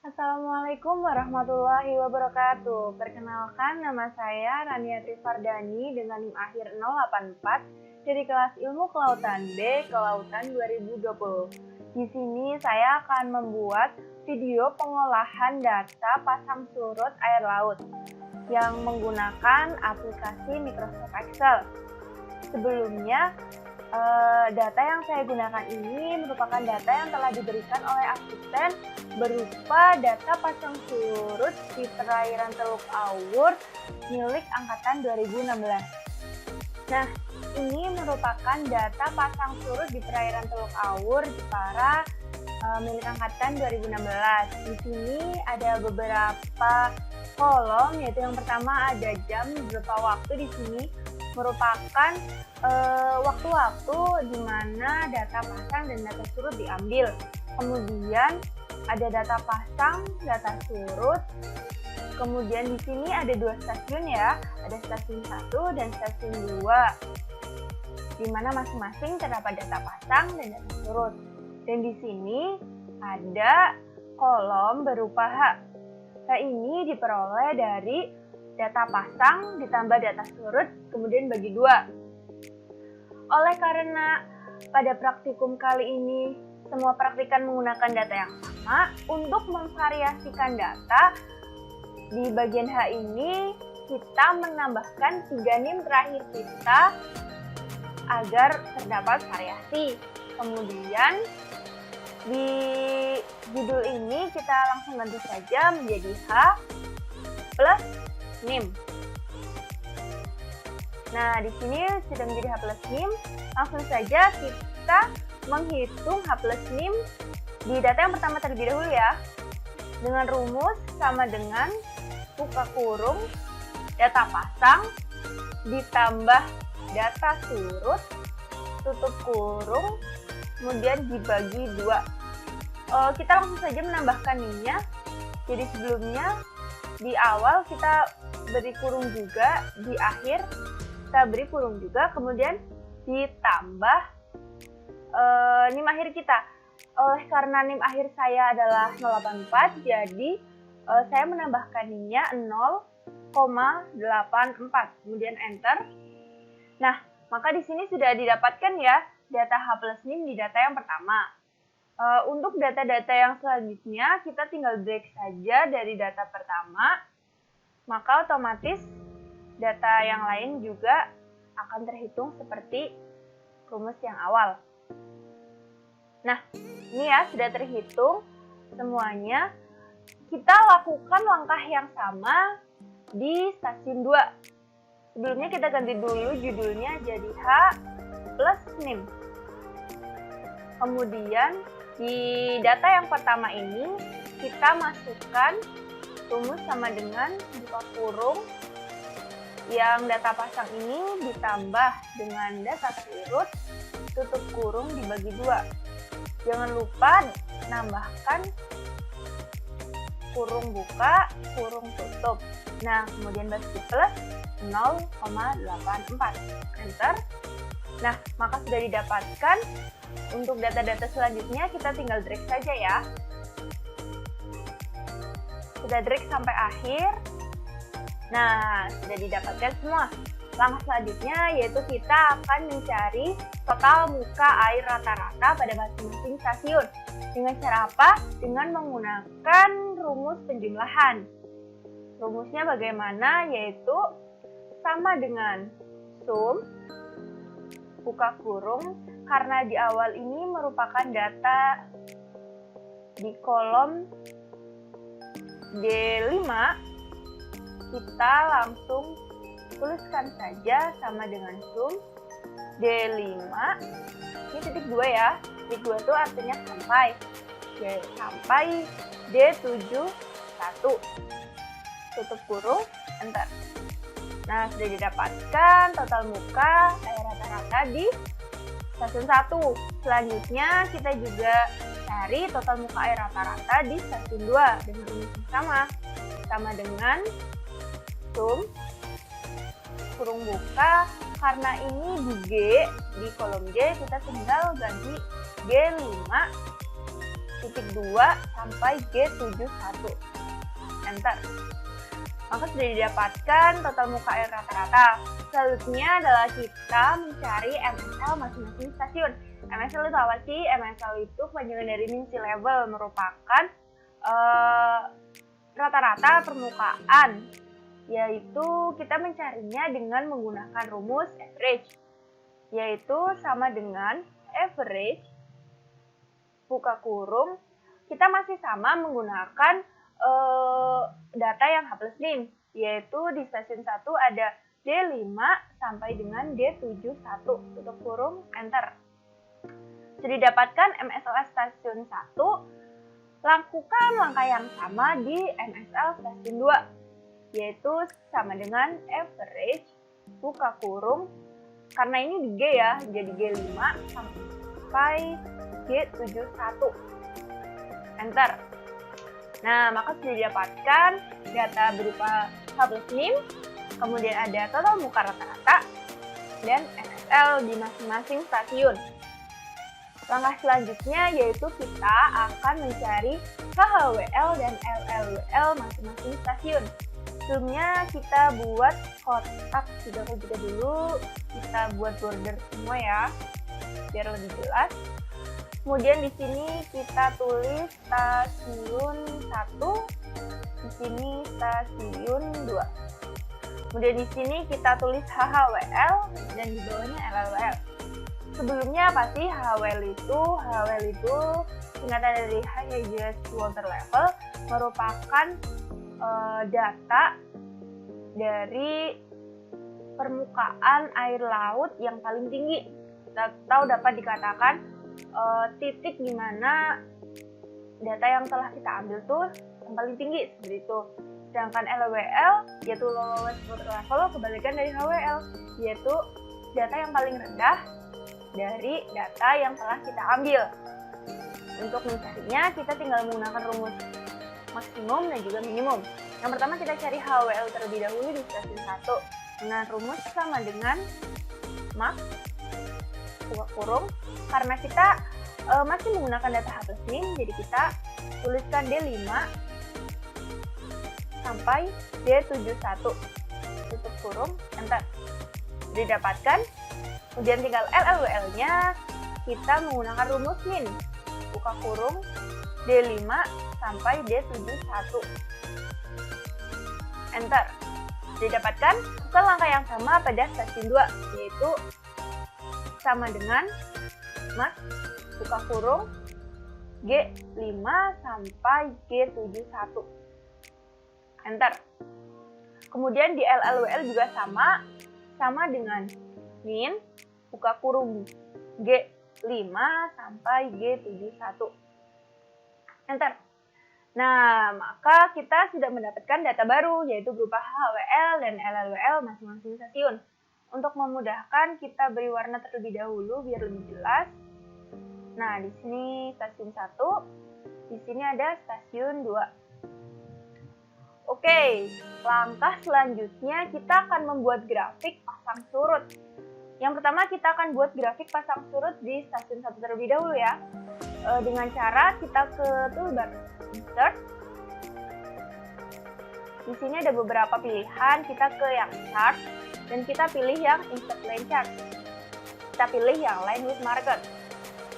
Assalamualaikum warahmatullahi wabarakatuh. Perkenalkan, nama saya Rania Trifardani dengan NIM akhir 084 dari kelas Ilmu Kelautan B, Kelautan 2020. Di sini saya akan membuat video pengolahan data pasang surut air laut yang menggunakan aplikasi Microsoft Excel. Sebelumnya, data yang saya gunakan ini merupakan data yang telah diberikan oleh asisten berupa data pasang surut di perairan Teluk Awur milik Angkatan 2016. Nah, ini merupakan data pasang surut di perairan Teluk Awur Jepara milik Angkatan 2016. Di sini ada beberapa kolom, yaitu yang pertama ada jam, beberapa waktu. Di sini merupakan waktu-waktu di mana data pasang dan data surut diambil. Kemudian ada data pasang, data surut. Kemudian di sini ada dua stasiun ya, ada stasiun 1 dan stasiun 2, di mana masing-masing terdapat data pasang dan data surut. Dan di sini ada kolom berupa H. H ini diperoleh dari data pasang ditambah data surut, kemudian bagi 2. Oleh karena pada praktikum kali ini semua praktikan menggunakan data yang sama, untuk memvariasikan data di bagian H ini kita menambahkan 3 NIM terakhir kita agar terdapat variasi. Kemudian di judul ini kita langsung ganti saja menjadi H plus NIM. Nah, di sini sudah menjadi H plus NIM. Langsung saja kita menghitung H plus NIM di data yang pertama terlebih dahulu ya. Dengan rumus sama dengan buka kurung data pasang ditambah data surut, tutup kurung, kemudian dibagi 2. Kita langsung saja menambahkan NIM-nya. Jadi sebelumnya di awal kita beri kurung juga, di akhir kita beri kurung juga, kemudian ditambah NIM akhir kita. Oleh karena NIM akhir saya adalah 084, jadi saya menambahkan NIM-nya 0,84, kemudian enter. Nah, maka di sini sudah didapatkan ya data H plus NIM di data yang pertama. Untuk data-data yang selanjutnya kita tinggal drag saja dari data pertama, maka otomatis data yang lain juga akan terhitung seperti rumus yang awal. Nah, ini ya sudah terhitung semuanya. Kita lakukan langkah yang sama di stasiun 2. Sebelumnya kita ganti dulu judulnya jadi H plus NIM. Kemudian di data yang pertama ini kita masukkan rumus sama dengan buka kurung yang data pasang ini ditambah dengan data surut, tutup kurung dibagi 2. Jangan lupa nambahkan kurung buka, kurung tutup. Nah, kemudian bagi plus 0,84. Enter. Nah, maka sudah didapatkan. Untuk data-data selanjutnya kita tinggal drag saja ya. Sudah drag sampai akhir. Nah, sudah didapatkan semua. Langkah selanjutnya yaitu kita akan mencari total muka air rata-rata pada masing-masing stasiun. Dengan cara apa? Dengan menggunakan rumus penjumlahan. Rumusnya bagaimana? Yaitu sama dengan sum, buka kurung, karena di awal ini merupakan data di kolom D5, kita langsung tuliskan saja sama dengan sum D5, ini titik 2 ya, titik 2 itu artinya sampai, sampai D71, tutup kurung, enter. Nah, sudah didapatkan total muka air rata-rata di stasiun 1. Selanjutnya kita juga cari total muka air rata-rata di stasiun 2 dengan rumus yang sama dengan sum kurung buka, karena ini di G, di kolom G kita tinggal ganti G5 G2 sampai G71. Enter. Maka sudah didapatkan total muka air rata-rata. Selanjutnya adalah kita mencari MSL masing-masing stasiun. MSL itu apa sih? MSL itu kepanjangan dari mean sea level, merupakan rata-rata permukaan, yaitu kita mencarinya dengan menggunakan rumus average, yaitu sama dengan average buka kurung, kita masih sama menggunakan data yang H+min, yaitu di stasiun 1 ada D5 sampai dengan D71, tutup kurung, enter. Sudah didapatkan MSL stasiun 1, lakukan langkah yang sama di MSL stasiun 2, yaitu sama dengan average buka kurung, karena ini di G ya, jadi G5 sampai G71, enter. Nah, maka sudah didapatkan data berupa H+min, kemudian ada total muka rata-rata, dan MSL di masing-masing stasiun. Langkah selanjutnya yaitu kita akan mencari HHWL dan LLWL masing-masing stasiun. Sebelumnya kita buat kotak juga dulu, kita buat border semua ya, biar lebih jelas. Kemudian di sini kita tulis stasiun 1, di sini stasiun 2. Kemudian di sini kita tulis HHWL dan di bawahnya LLWL. Sebelumnya apa sih HHWL itu? HHWL itu singkatan dari High Highest Water Level, merupakan data dari permukaan air laut yang paling tinggi, atau dapat dikatakan titik di mana data yang telah kita ambil tuh yang paling tinggi, seperti itu. Sedangkan LWL yaitu Lowest Water Level, kebalikan dari HWL, yaitu data yang paling rendah dari data yang telah kita ambil. Untuk mencarinya kita tinggal menggunakan rumus maksimum dan juga minimum. Yang pertama kita cari HWL terlebih dahulu di stasiun 1 dengan rumus sama dengan max buka kurung, karena kita masih menggunakan data H+min, jadi kita tuliskan D5 sampai D71, tutup kurung, enter. Didapatkan. Kemudian tinggal LLWL-nya kita menggunakan rumus min, buka kurung, D5 sampai D71, enter. Didapatkan. Lakukan langkah yang sama pada stasiun 2, yaitu sama dengan max buka kurung G5 sampai G71, enter. Kemudian di LLWL juga sama dengan min buka kurung G5 sampai G71, enter. Nah, maka kita sudah mendapatkan data baru, yaitu berupa HWL dan LLWL masing-masing stasiun. Untuk memudahkan, kita beri warna terlebih dahulu biar lebih jelas. Nah, di sini stasiun 1, di sini ada stasiun 2. Oke, langkah selanjutnya kita akan membuat grafik pasang surut. Yang pertama kita akan buat grafik pasang surut di stasiun 1 terlebih dahulu ya. Dengan cara kita ke toolbar Insert. Di sini ada beberapa pilihan, kita ke yang Chart dan kita pilih yang Insert Line Chart. Kita pilih yang Line with Marker.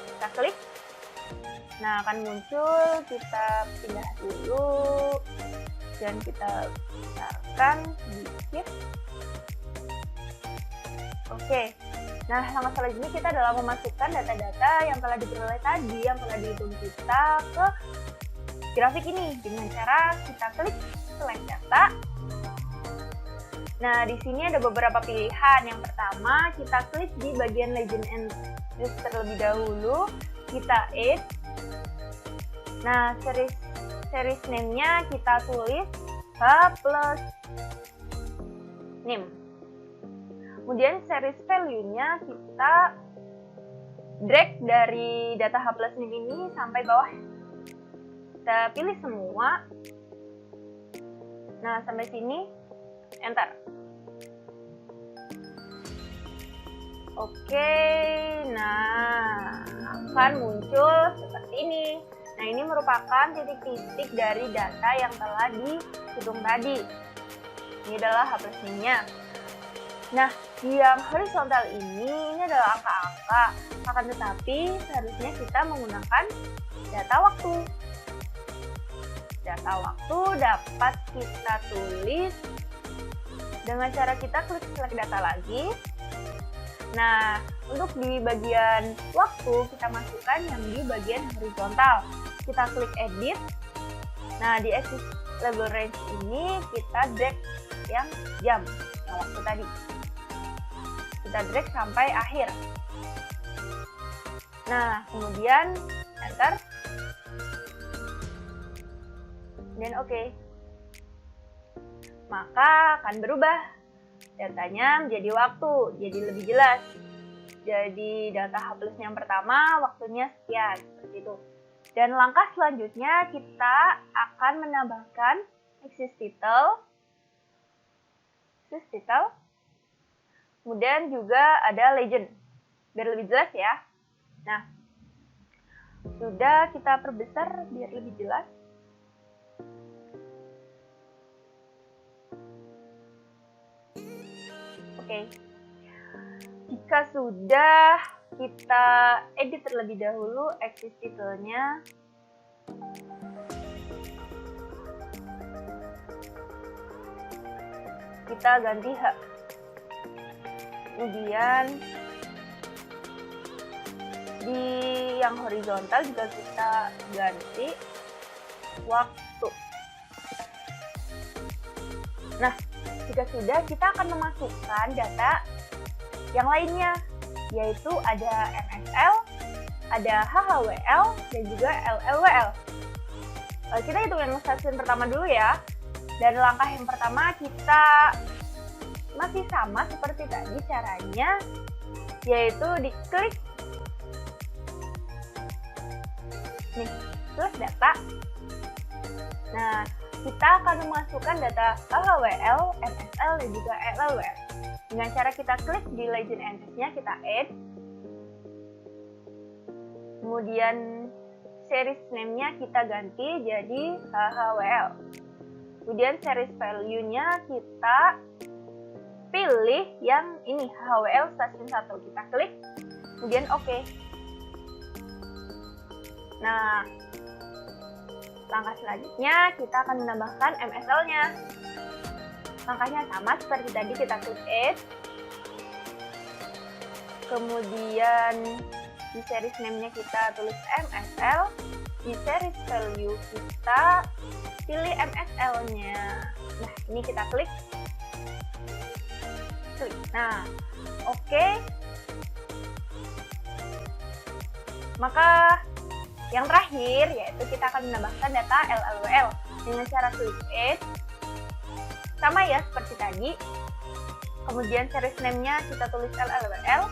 Kita klik. Nah, akan muncul, kita pindah dulu dan kita besarkan sedikit. Oke. Nah, langkah selanjutnya kita adalah memasukkan data-data yang telah diperoleh tadi, yang telah dihitung kita ke grafik ini dengan cara kita klik Select Data. Nah, di sini ada beberapa pilihan. Yang pertama, kita klik di bagian Legend and List terlebih dahulu. Kita Add. Nah, series name-nya kita tulis H+name. Kemudian series value-nya kita drag dari data H+name ini sampai bawah. Kita pilih semua. Nah, sampai sini, enter. Oke, nah akan muncul seperti ini. Nah, ini merupakan titik-titik dari data yang telah dihitung tadi. Ini adalah H+-nya. Nah, yang horizontal ini adalah angka-angka. Akan tetapi, seharusnya kita menggunakan data waktu. Data waktu dapat kita tulis dengan cara kita klik select data lagi. Nah, untuk di bagian waktu kita masukkan yang di bagian horizontal. Kita klik edit. Nah, di axis label range ini kita drag yang jam, yang waktu tadi. Kita drag sampai akhir. Nah, kemudian enter. Dan oke. Maka akan berubah. Datanya menjadi waktu, jadi lebih jelas. Jadi data H+ yang pertama waktunya sekian, seperti itu. Dan langkah selanjutnya kita akan menambahkan axis title. Kemudian juga ada legend, biar lebih jelas ya. Nah, sudah kita perbesar biar lebih jelas. Oke. Jika sudah, kita edit terlebih dahulu axis title-nya. Kita ganti H. Kemudian di yang horizontal juga kita ganti waktu. Nah, jika sudah, kita akan memasukkan data yang lainnya, yaitu ada MSL, ada HHWL, dan juga LLWL. Kita hitung yang stasiun pertama dulu ya. Dan langkah yang pertama kita masih sama seperti tadi caranya, yaitu diklik nih, select data. Nah, kita akan memasukkan data HHWL, MSL, dan juga LLWL. Dengan cara kita klik di legend entries-nya, kita add. Kemudian series name-nya kita ganti jadi HHWL. Kemudian series value-nya kita pilih yang ini, HHWL stasiun 1. Kita klik, kemudian oke. Nah, langkah selanjutnya kita akan menambahkan MSL-nya. Langkahnya sama seperti tadi, kita klik add. Kemudian di series name-nya kita tulis MSL. Di series value kita pilih MSL-nya. Nah, ini kita klik. Nah, oke. Maka yang terakhir yaitu kita akan menambahkan data LLWL dengan cara klik add. Sama ya seperti tadi. Kemudian series name-nya kita tulis LLWL.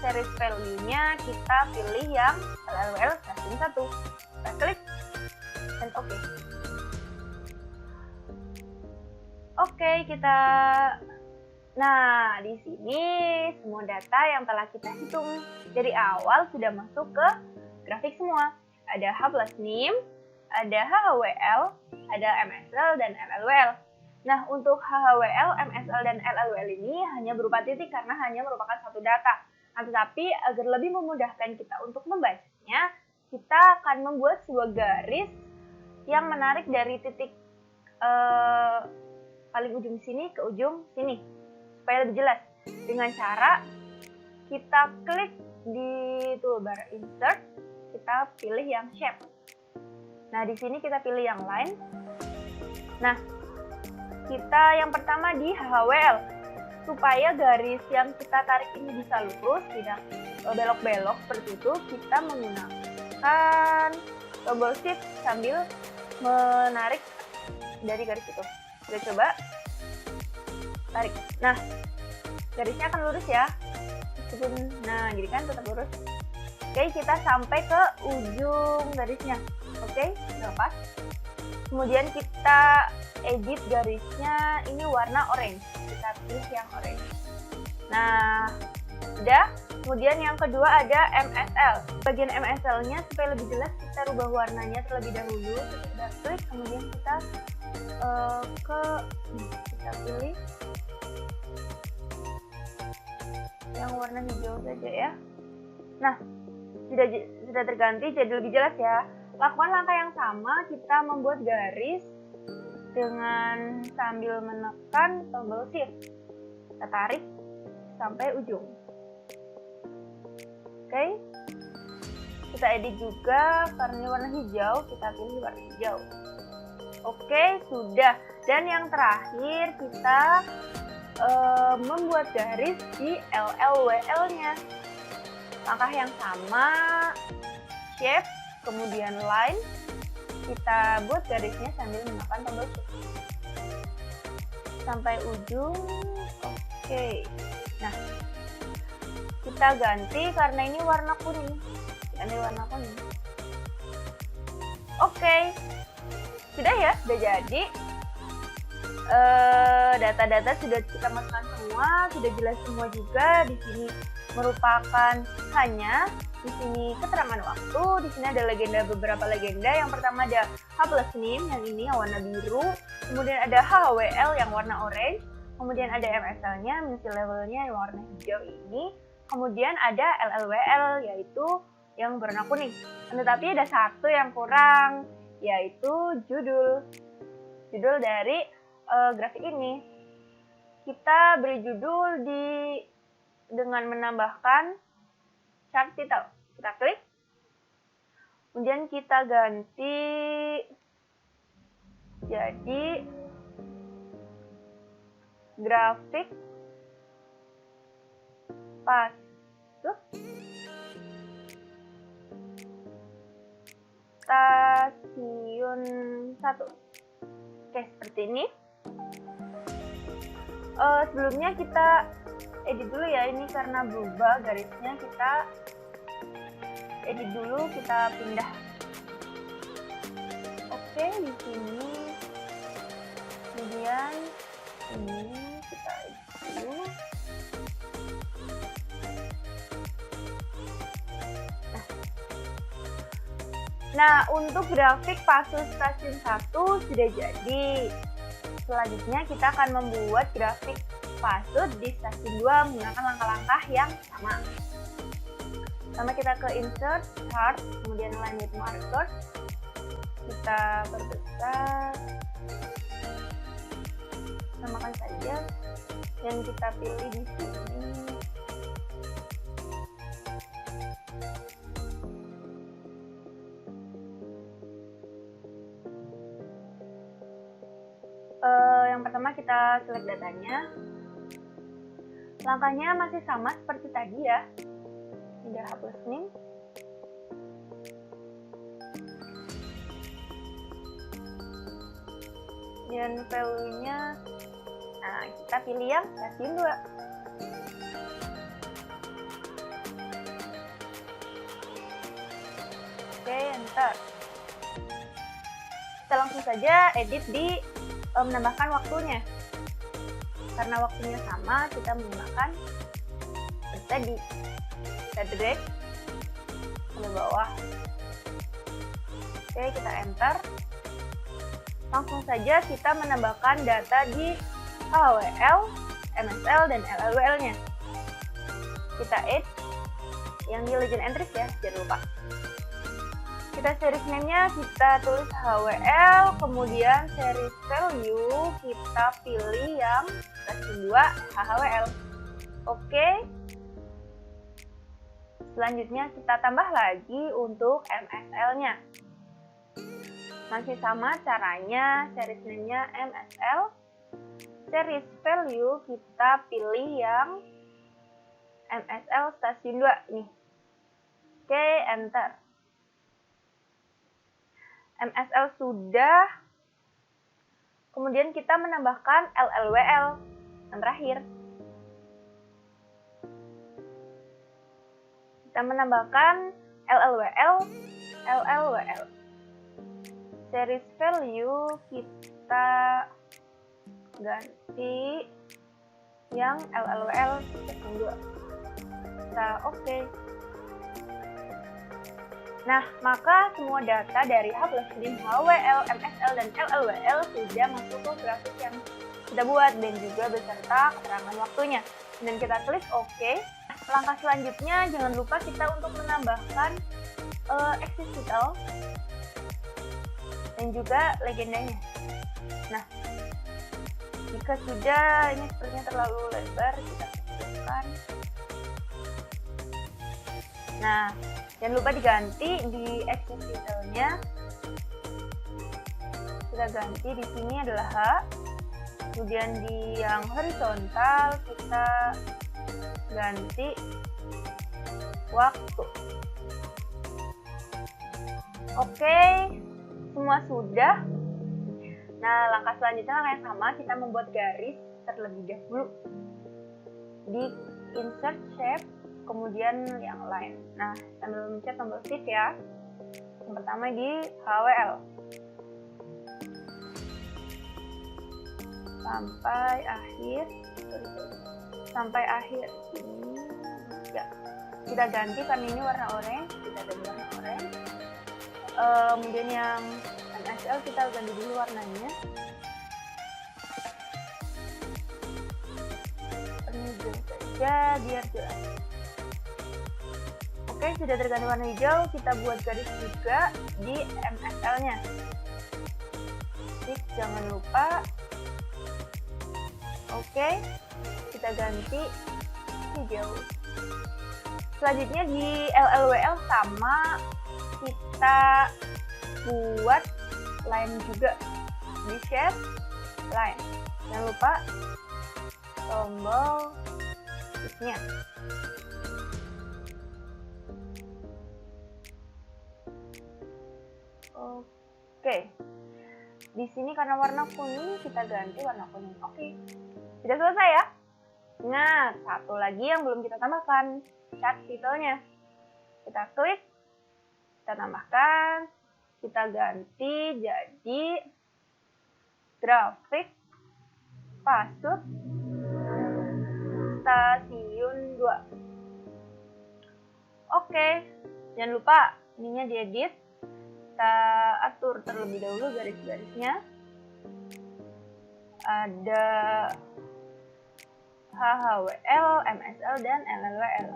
Series value-nya kita pilih yang LLWL stasiun 1. Kita klik dan oke. Oke, kita. Nah, di sini semua data yang telah kita hitung dari awal sudah masuk ke grafik semua. Ada H+NIM, ada HHWL, ada MSL, dan LLWL. Nah, untuk HHWL, MSL, dan LLWL ini hanya berupa titik karena hanya merupakan satu data. Nah, tetapi agar lebih memudahkan kita untuk membacanya, kita akan membuat sebuah garis yang menarik dari titik paling ujung sini ke ujung sini, supaya lebih jelas. Dengan cara kita klik di toolbar insert, kita pilih yang shape. Nah, di sini kita pilih yang line. Nah, kita yang pertama di HHWL. Supaya garis yang kita tarik ini bisa lurus, tidak belok-belok seperti itu, kita menggunakan tombol shift sambil menarik dari garis itu. Kita coba tarik. Nah, garisnya akan lurus ya. Meskipun, nah, jadi kan tetap lurus. Oke, kita sampai ke ujung garisnya. Oke, udah pas. Kemudian kita edit garisnya, ini warna orange. Kita pilih yang orange. Nah, Sudah. Kemudian yang kedua ada MSL. Bagian MSL-nya supaya lebih jelas kita rubah warnanya terlebih dahulu. Kita klik, kemudian kita kita pilih yang warna hijau saja ya. Nah, sudah terganti jadi lebih jelas ya. Lakukan langkah yang sama, kita membuat garis dengan sambil menekan tombol shift. Kita tarik sampai ujung. Oke. Kita edit juga karena ini warna hijau, kita pilih warna hijau. Oke, sudah. Dan yang terakhir kita membuat garis di LLWL-nya. Langkah yang sama, shape, kemudian line, kita buat garisnya sambil menekan tombol shift sampai ujung. Oke. Nah, kita ganti karena ini warna kuning. Ganti warna kuning. Oke. Sudah ya, sudah jadi. Data-data sudah kita masukkan semua, sudah jelas semua juga. Di sini merupakan hanya di sini keterangan waktu. Di sini ada beberapa legenda. Yang pertama ada H+NIM yang ini yang warna biru. Kemudian ada HWL yang warna orange. Kemudian ada MSL-nya, misi levelnya yang warna hijau ini. Kemudian ada LLWL yaitu yang berwarna kuning. Tetapi ada satu yang kurang, yaitu judul dari grafik ini. Kita beri judul dengan menambahkan chart title. Kita klik. Kemudian kita ganti jadi grafik pasut stasiun 1. Oke, seperti ini. Sebelumnya kita edit dulu ya, ini karena berubah garisnya, kita edit dulu, kita pindah. Oke, di sini. Kemudian ini kita edit dulu. Nah, untuk grafik pasut stasiun 1 sudah jadi. Selanjutnya kita akan membuat grafik pasut di stasiun 2 menggunakan langkah-langkah yang sama. Pertama kita ke insert, chart, kemudian line with marker. Kita perbesar. Samakan saja. Dan kita pilih di sini. Yang pertama kita select datanya. Langkahnya masih sama seperti tadi ya. Tidak H+NIM. Dan value-nya, nah kita pilih yang stasiun 2. Oke, enter. Kita langsung saja edit di menambahkan waktunya. Karena waktunya sama, kita menggunakan seperti tadi. Kita drag ke bawah. Oke, kita enter. Langsung saja kita menambahkan data di HWL, MSL, dan LLWL-nya. Kita add yang di legend entries ya, jangan lupa. Kita series name-nya kita tulis HWL, kemudian series value kita pilih yang stasiun 2 HHWL. Oke. Selanjutnya kita tambah lagi untuk MSL-nya. Masih sama caranya, series name-nya MSL. Series value kita pilih yang MSL stasiun 2 ini. Oke, enter. MSL sudah. Kemudian kita menambahkan LLWL yang terakhir. Kita menambahkan LLWL. Series value kita ganti yang LLWL stasiun 2. kita oke. Nah, maka semua data dari H+NIM, HWL, MSL, dan LLWL sudah masuk ke grafik yang kita buat dan juga beserta keterangan waktunya. Dan kita klik OK. Langkah selanjutnya jangan lupa kita untuk menambahkan axis vital dan juga legendanya. Nah, jika sudah ini sepertinya terlalu lebar, kita kecilkan. Nah, jangan lupa diganti di axis vitalnya. Kita ganti di sini adalah H. Kemudian di yang horizontal kita ganti waktu. Oke, semua sudah. Nah, langkah selanjutnya yang sama, kita membuat garis terlebih dahulu di insert shape, kemudian yang lain. Nah, sambil mencet tombol shift ya. Yang pertama di HWL sampai akhir ini ya. Kita ganti karena ini warna oranye, kita ganti warna oranye. Kemudian yang MSL kita ganti dulu warnanya. Hijau saja biar jelas. Oke, sudah terganti warna hijau, kita buat garis juga di MSL-nya. Jangan lupa. Oke, kita ganti hijau. Selanjutnya di LLWL sama, kita buat line juga di shape line. Jangan lupa tombol shift-nya. Oke. Di sini karena warna kuning, kita ganti warna kuning. Oke. Sudah selesai ya? Nah, satu lagi yang belum kita tambahkan, chart titelnya. Kita klik, kita tambahkan, kita ganti jadi grafik pasut stasiun 2. Oke, jangan lupa ininya diedit. Kita atur terlebih dahulu garis-garisnya. Ada HHWL, MSL, dan LLWL.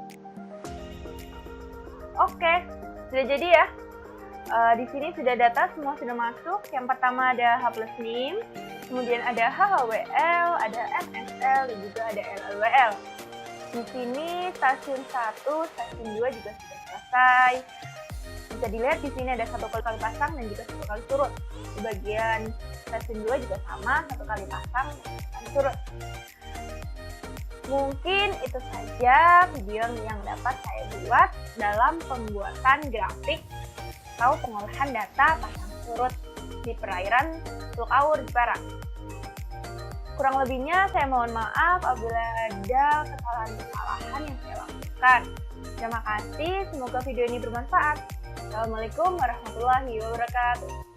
Oke, sudah jadi ya. Di sini sudah data semua sudah masuk. Yang pertama ada H+NIM, kemudian ada HHWL, ada MSL, dan juga ada LLWL. Di sini stasiun 1, stasiun 2 juga sudah selesai. Bisa dilihat di sini ada 1 kali pasang dan juga 1 kali surut. Di bagian stasiun 2 juga sama, 1 kali pasang dan 1 kali surut. Mungkin itu saja video yang dapat saya buat dalam pembuatan grafik atau pengolahan data pasang surut di perairan Teluk Awur Jepara. Kurang lebihnya saya mohon maaf apabila ada kesalahan-kesalahan yang saya lakukan. Terima kasih, semoga video ini bermanfaat. Assalamualaikum warahmatullahi wabarakatuh.